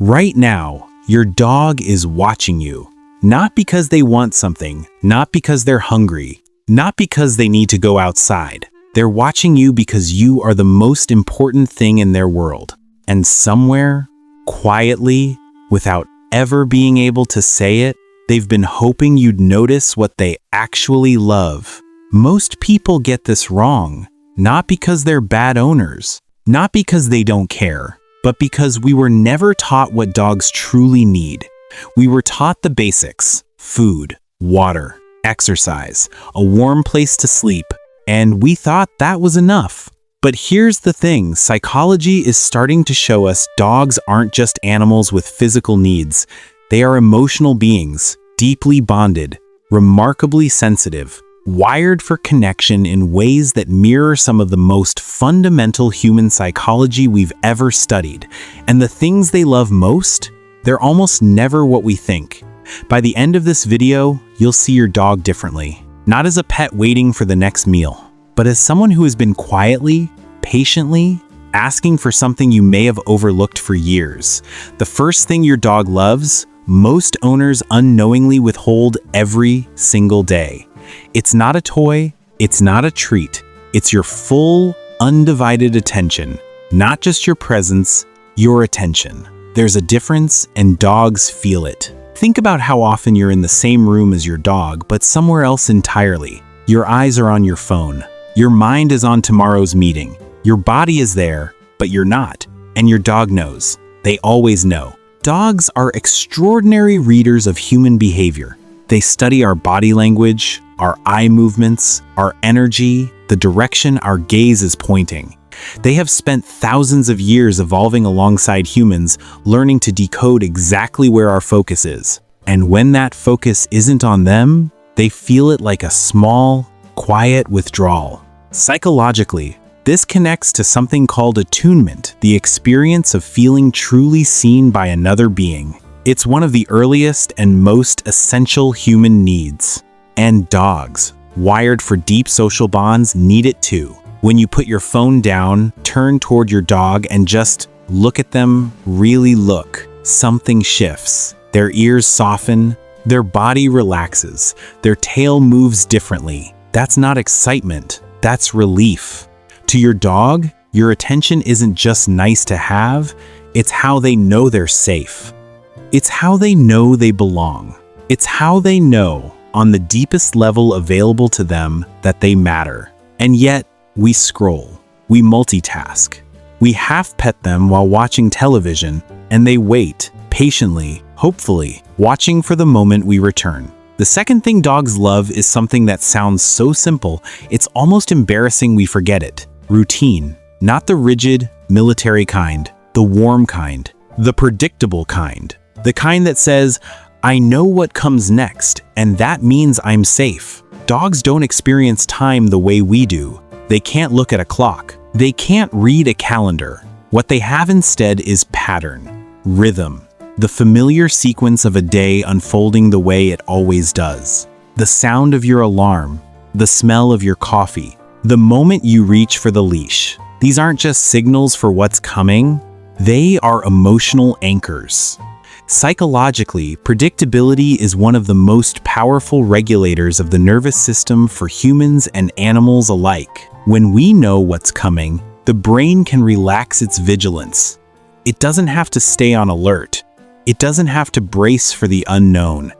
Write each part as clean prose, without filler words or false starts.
Right now, your dog is watching you. Not because they want something, not because they're hungry, not because they need to go outside. They're watching you because you are the most important thing in their world. And somewhere, quietly, without ever being able to say it, they've been hoping you'd notice what they actually love. Most people get this wrong, not because they're bad owners, not because they don't care, but because we were never taught what dogs truly need. We were taught the basics: food, water, exercise, a warm place to sleep, and we thought that was enough. But here's the thing, psychology is starting to show us dogs aren't just animals with physical needs. They are emotional beings, deeply bonded, remarkably sensitive, wired for connection in ways that mirror some of the most fundamental human psychology we've ever studied. And the things they love most, they're almost never what we think. By the end of this video, you'll see your dog differently. Not as a pet waiting for the next meal, but as someone who has been quietly, patiently, asking for something you may have overlooked for years. The first thing your dog loves, most owners unknowingly withhold every single day. It's not a toy, it's not a treat, it's your full, undivided attention. Not just your presence, your attention. There's a difference, and dogs feel it. Think about how often you're in the same room as your dog, but somewhere else entirely. Your eyes are on your phone. Your mind is on tomorrow's meeting. Your body is there, but you're not. And your dog knows. They always know. Dogs are extraordinary readers of human behavior. They study our body language, our eye movements, our energy, the direction our gaze is pointing. They have spent thousands of years evolving alongside humans, learning to decode exactly where our focus is. And when that focus isn't on them, they feel it like a small, quiet withdrawal. Psychologically, this connects to something called attunement, the experience of feeling truly seen by another being. It's one of the earliest and most essential human needs. And dogs, wired for deep social bonds, need it too. When you put your phone down, turn toward your dog, and just look at them, really look, something shifts. Their ears soften, their body relaxes, their tail moves differently. That's not excitement, that's relief. To your dog, your attention isn't just nice to have, it's how they know they're safe. It's how they know they belong. It's how they know, on the deepest level available to them, that they matter. And yet, we scroll, we multitask, we half-pet them while watching television, and they wait, patiently, hopefully, watching for the moment we return. The second thing dogs love is something that sounds so simple, it's almost embarrassing we forget it. Routine. Not the rigid, military kind, the warm kind, the predictable kind. The kind that says, I know what comes next, and that means I'm safe. Dogs don't experience time the way we do. They can't look at a clock. They can't read a calendar. What they have instead is pattern, rhythm, the familiar sequence of a day unfolding the way it always does. The sound of your alarm, the smell of your coffee, the moment you reach for the leash. These aren't just signals for what's coming. They are emotional anchors. Psychologically, predictability is one of the most powerful regulators of the nervous system for humans and animals alike. When we know what's coming, the brain can relax its vigilance. It doesn't have to stay on alert. It doesn't have to brace for the unknown.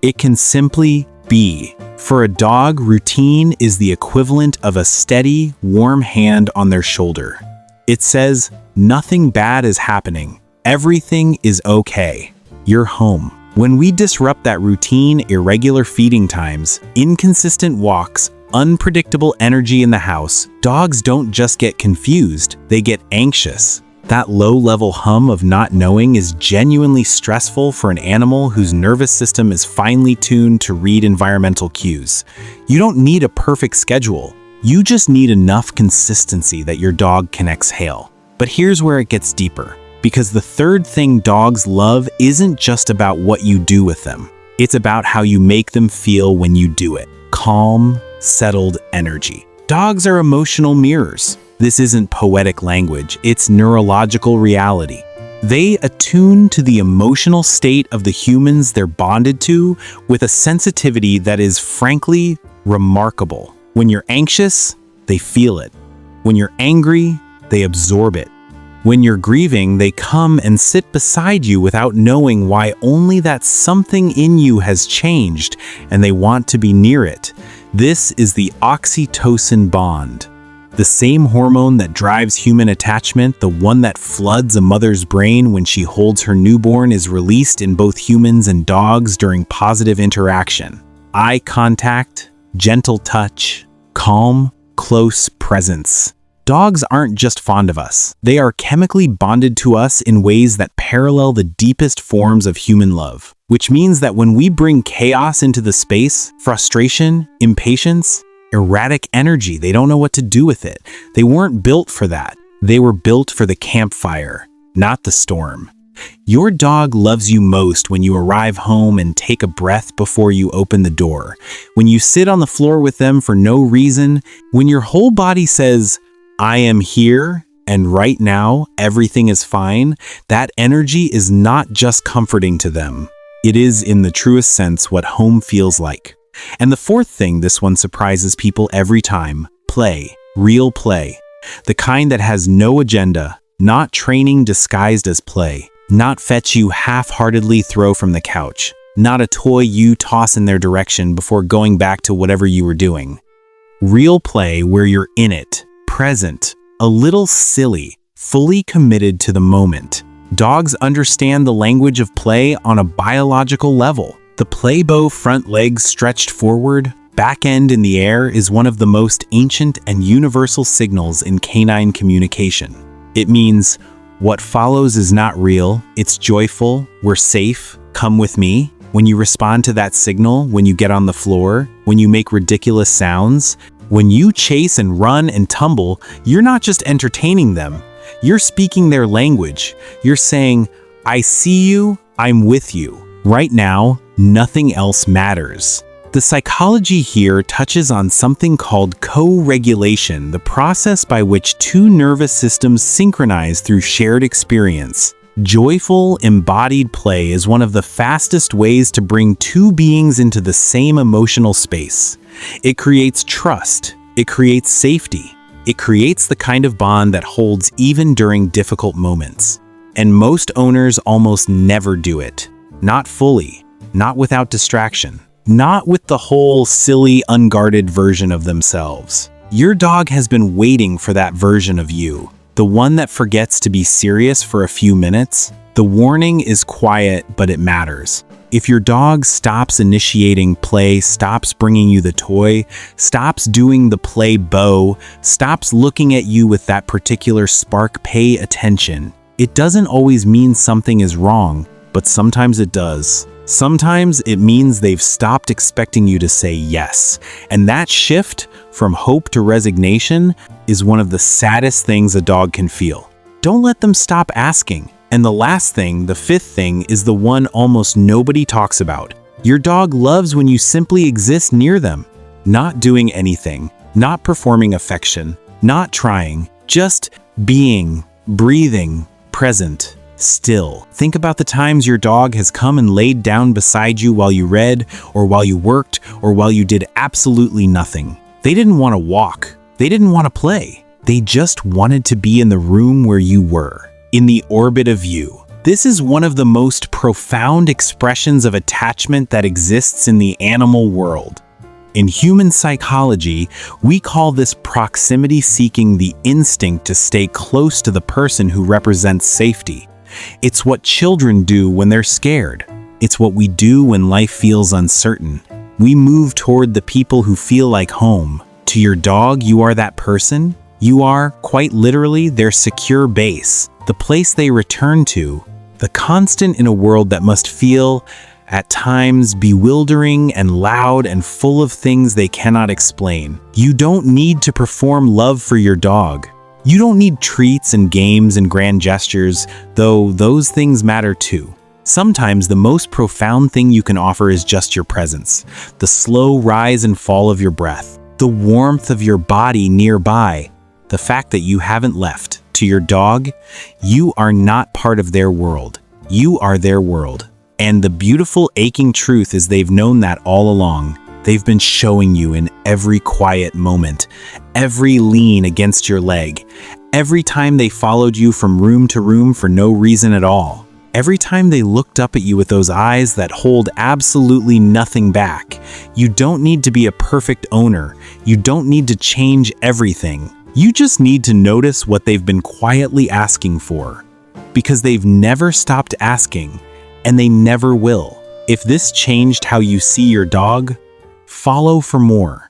It can simply be. For a dog, routine is the equivalent of a steady, warm hand on their shoulder. It says, nothing bad is happening. Everything is okay. You're home. When we disrupt that routine, irregular feeding times, inconsistent walks, unpredictable energy in the house, dogs don't just get confused, they get anxious. That low-level hum of not knowing is genuinely stressful for an animal whose nervous system is finely tuned to read environmental cues. You don't need a perfect schedule. You just need enough consistency that your dog can exhale. But here's where it gets deeper. Because the third thing dogs love isn't just about what you do with them. It's about how you make them feel when you do it. Calm, settled energy. Dogs are emotional mirrors. This isn't poetic language, it's neurological reality. They attune to the emotional state of the humans they're bonded to with a sensitivity that is frankly remarkable. When you're anxious, they feel it. When you're angry, they absorb it. When you're grieving, they come and sit beside you without knowing why, only that something in you has changed and they want to be near it. This is the oxytocin bond. The same hormone that drives human attachment, the one that floods a mother's brain when she holds her newborn, is released in both humans and dogs during positive interaction. Eye contact, gentle touch, calm, close presence. Dogs aren't just fond of us. They are chemically bonded to us in ways that parallel the deepest forms of human love. Which means that when we bring chaos into the space, frustration, impatience, erratic energy, they don't know what to do with it. They weren't built for that. They were built for the campfire, not the storm. Your dog loves you most when you arrive home and take a breath before you open the door. When you sit on the floor with them for no reason, when your whole body says, "I am here, and right now everything is fine," that energy is not just comforting to them. It is, in the truest sense, what home feels like. And the fourth thing, this one surprises people every time: play. Real play. The kind that has no agenda, not training disguised as play, not fetch you half-heartedly throw from the couch, not a toy you toss in their direction before going back to whatever you were doing. Real play where you're in it, present, a little silly, fully committed to the moment. Dogs understand the language of play on a biological level. The play bow, front legs stretched forward, back end in the air, is one of the most ancient and universal signals in canine communication. It means, what follows is not real, it's joyful, we're safe, come with me. When you respond to that signal, when you get on the floor, when you make ridiculous sounds, when you chase and run and tumble, you're not just entertaining them. You're speaking their language. You're saying, "I see you, I'm with you. Right now, nothing else matters." The psychology here touches on something called co-regulation, the process by which two nervous systems synchronize through shared experience. Joyful, embodied play is one of the fastest ways to bring two beings into the same emotional space. It creates trust. It creates safety. It creates the kind of bond that holds even during difficult moments. And most owners almost never do it. Not fully. Not without distraction. Not with the whole silly, unguarded version of themselves. Your dog has been waiting for that version of you. The one that forgets to be serious for a few minutes. The warning is quiet, but it matters. If your dog stops initiating play, stops bringing you the toy, stops doing the play bow, stops looking at you with that particular spark, pay attention. It doesn't always mean something is wrong, but sometimes it does. Sometimes it means they've stopped expecting you to say yes. And that shift from hope to resignation is one of the saddest things a dog can feel. Don't let them stop asking. And the last thing, the fifth thing, is the one almost nobody talks about. Your dog loves when you simply exist near them, not doing anything, not performing affection, not trying, just being, breathing, present. Still. Think about the times your dog has come and laid down beside you while you read, or while you worked, or while you did absolutely nothing. They didn't want to walk. They didn't want to play. They just wanted to be in the room where you were, in the orbit of you. This is one of the most profound expressions of attachment that exists in the animal world. In human psychology, we call this proximity seeking, the instinct to stay close to the person who represents safety. It's what children do when they're scared. It's what we do when life feels uncertain. We move toward the people who feel like home. To your dog, you are that person. You are, quite literally, their secure base, the place they return to, the constant in a world that must feel, at times, bewildering and loud and full of things they cannot explain. You don't need to perform love for your dog. You don't need treats and games and grand gestures, though those things matter too. Sometimes the most profound thing you can offer is just your presence, the slow rise and fall of your breath, the warmth of your body nearby, the fact that you haven't left. to your dog, you are not part of their world. You are their world. And the beautiful aching truth is they've known that all along. They've been showing you in every quiet moment, every lean against your leg, every time they followed you from room to room for no reason at all. Every time they looked up at you with those eyes that hold absolutely nothing back. You don't need to be a perfect owner. You don't need to change everything. You just need to notice what they've been quietly asking for. Because they've never stopped asking, and they never will. If this changed how you see your dog, follow for more.